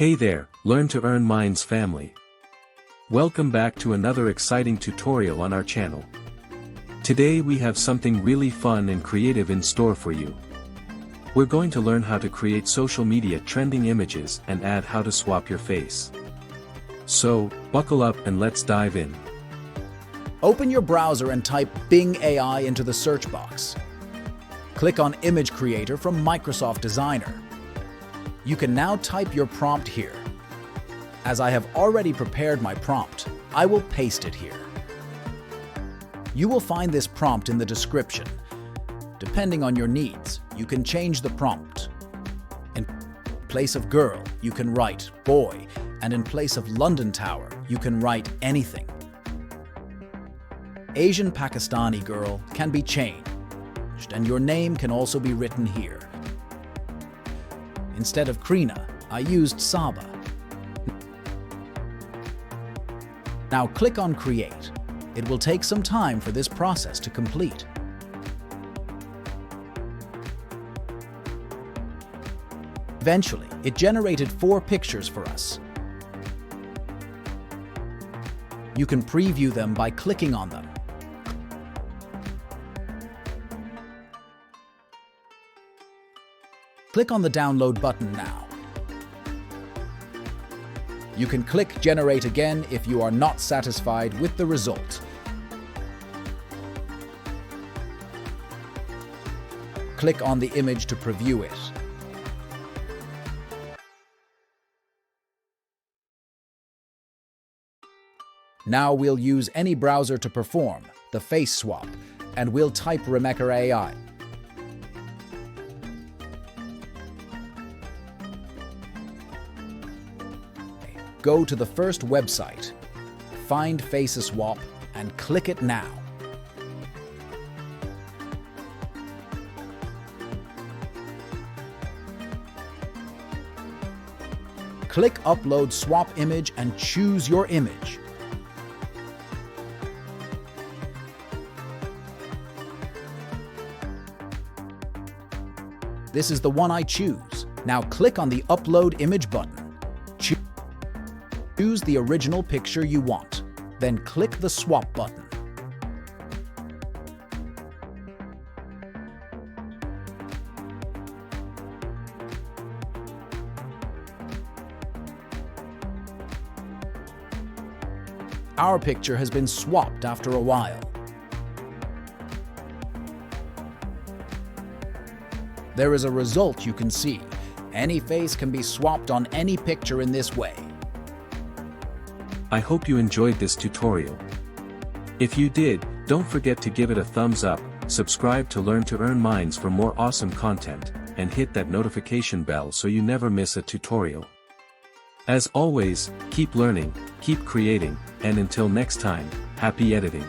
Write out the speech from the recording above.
Hey there, Learn to Earn Minds family. Welcome back to another exciting tutorial on our channel. Today we have something really fun and creative in store for you. We're going to learn how to create social media trending images and add how to swap your face. So, buckle up and let's dive in. Open your browser and type Bing AI into the search box. Click on Image Creator from Microsoft Designer. You can now type your prompt here. As I have already prepared my prompt, I will paste it here. You will find this prompt in the description. Depending on your needs, you can change the prompt. In place of girl, you can write boy, and in place of London Tower, you can write anything. Asian Pakistani girl can be changed, and your name can also be written here. Instead of Krina, I used Saba. Now click on Create. It will take some time for this process to complete. Eventually, it generated 4 pictures for us. You can preview them by clicking on them. Click on the download button now. You can click Generate again if you are not satisfied with the result. Click on the image to preview it. Now we'll use any browser to perform the face swap, and we'll type Remekar AI. Go to the first website, find Face Swap, and click it now. Click Upload Swap Image and choose your image. This is the one I choose. Now click on the Upload Image button. Choose the original picture you want, then click the Swap button. Our picture has been swapped after a while. There is a result you can see. Any face can be swapped on any picture in this way. I hope you enjoyed this tutorial. If you did, don't forget to give it a thumbs up, subscribe to Learn to Earn Minds for more awesome content, and hit that notification bell so you never miss a tutorial. As always, keep learning, keep creating, and until next time, happy editing.